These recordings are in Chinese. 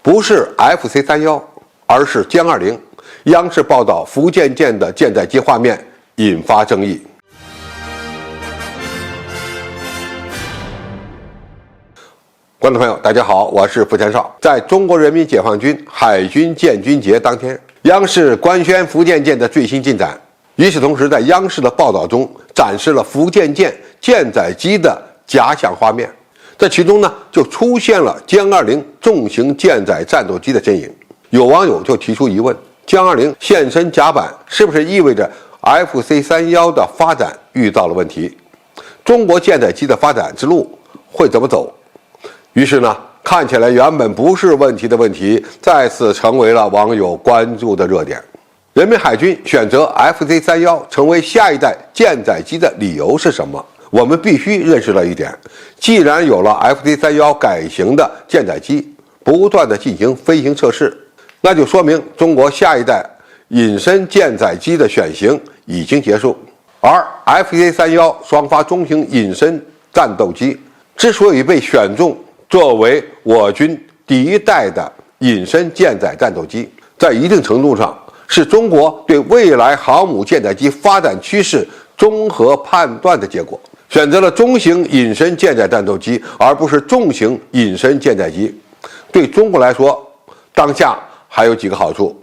不是 FC-31，而是歼20。央视报道福建舰的舰载机画面引发争议。观众朋友，大家好，我是付天少。在中国人民解放军海军建军节当天，央视官宣福建舰的最新进展。与此同时，在央视的报道中展示了福建舰舰载机的假想画面，在其中呢，就出现了歼20重型舰载战斗机的身影。有网友就提出疑问：歼20现身甲板，是不是意味着 FC-31的发展遇到了问题？中国舰载机的发展之路会怎么走？于是呢，看起来原本不是问题的问题，再次成为了网友关注的热点。人民海军选择 FC-31成为下一代舰载机的理由是什么？我们必须认识到一点：既然有了 FC-31改型的舰载机，不断的进行飞行测试，那就说明中国下一代隐身舰载机的选型已经结束。而 FC-31双发中型隐身战斗机之所以被选中作为我军第一代的隐身舰载战斗机，在一定程度上是中国对未来航母舰载机发展趋势综合判断的结果。选择了中型隐身舰载战斗机，而不是重型隐身舰载机，对中国来说，当下还有几个好处。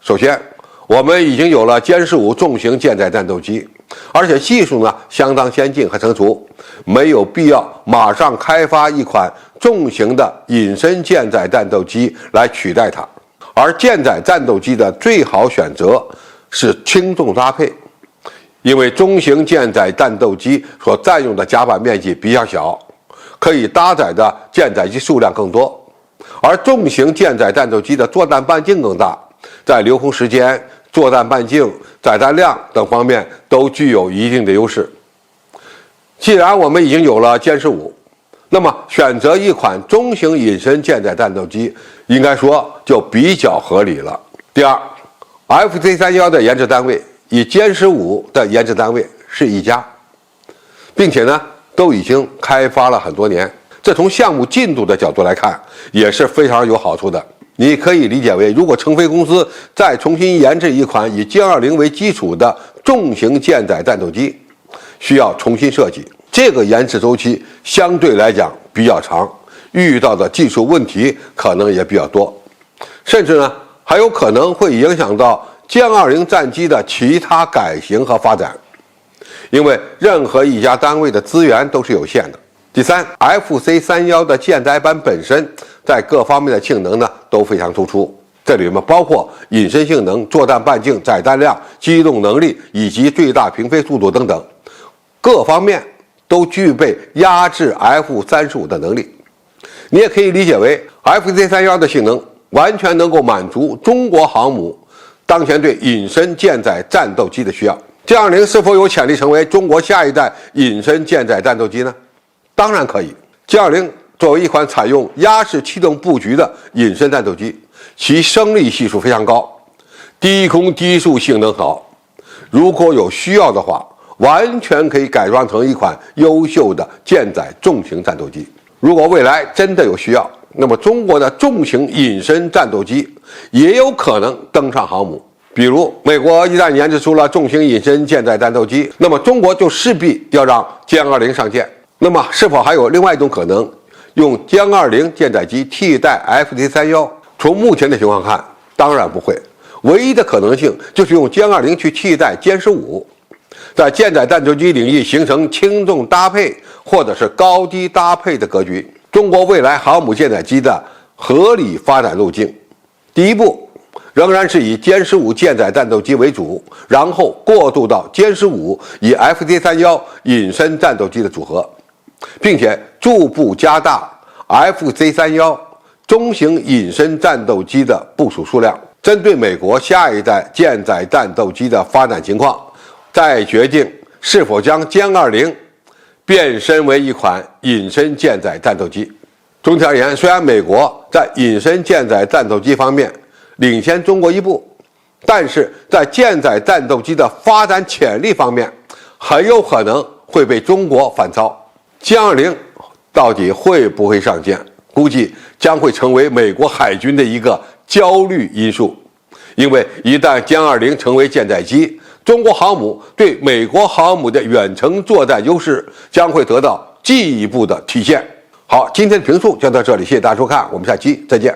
首先，我们已经有了歼15重型舰载战斗机，而且技术呢相当先进和成熟，没有必要马上开发一款重型的隐身舰载战斗机来取代它。而舰载战斗机的最好选择是轻重搭配，因为中型舰载战斗机所占用的甲板面积比较小，可以搭载的舰载机数量更多，而重型舰载战斗机的作战半径更大，在留空时间、作战半径、载弹量等方面都具有一定的优势。既然我们已经有了歼15，那么选择一款中型隐身舰载战斗机，应该说就比较合理了。第二， FC-31的研制单位与歼15的研制单位是一家，并且呢都已经开发了很多年，这从项目进度的角度来看也是非常有好处的。你可以理解为，如果成飞公司再重新研制一款以歼20为基础的重型舰载战斗机，需要重新设计，这个研制周期相对来讲比较长，遇到的技术问题可能也比较多，甚至呢还有可能会影响到歼20战机的其他改型和发展，因为任何一家单位的资源都是有限的。第三， FC-31的舰载版本身在各方面的性能呢都非常突出，这里面包括隐身性能、作战半径、载弹量、机动能力以及最大平飞速度等等，各方面都具备压制 F-35的能力。你也可以理解为 FC-31的性能完全能够满足中国航母当前对隐身舰载战斗机的需要。歼20是否有潜力成为中国下一代隐身舰载战斗机呢？当然可以。歼20作为一款采用压式气动布局的隐身战斗机，其升力系数非常高，低空低速性能好，如果有需要的话，完全可以改装成一款优秀的舰载重型战斗机。如果未来真的有需要，那么中国的重型隐身战斗机也有可能登上航母。比如美国一旦研制出了重型隐身舰载战斗机，那么中国就势必要让歼20上舰。那么是否还有另外一种可能，用歼20舰载机替代 FC-31？从目前的情况看，当然不会。唯一的可能性就是用歼20去替代歼15，在舰载战斗机领域形成轻重搭配或者是高低搭配的格局。中国未来航母舰载机的合理发展路径，第一步仍然是以歼15舰载战斗机为主，然后过渡到歼15以 FC-31隐身战斗机的组合，并且逐步加大 FC-31中型隐身战斗机的部署数量，针对美国下一代舰载战斗机的发展情况，再决定是否将歼20变身为一款隐身舰载战斗机。总体而言，虽然美国在隐身舰载战斗机方面领先中国一步，但是在舰载战斗机的发展潜力方面，很有可能会被中国反超。歼20到底会不会上舰？估计将会成为美国海军的一个焦虑因素。因为一旦歼20成为舰载机，中国航母对美国航母的远程作战优势将会得到进一步的体现。好，今天的评述就到这里，谢谢大家收看，我们下期再见。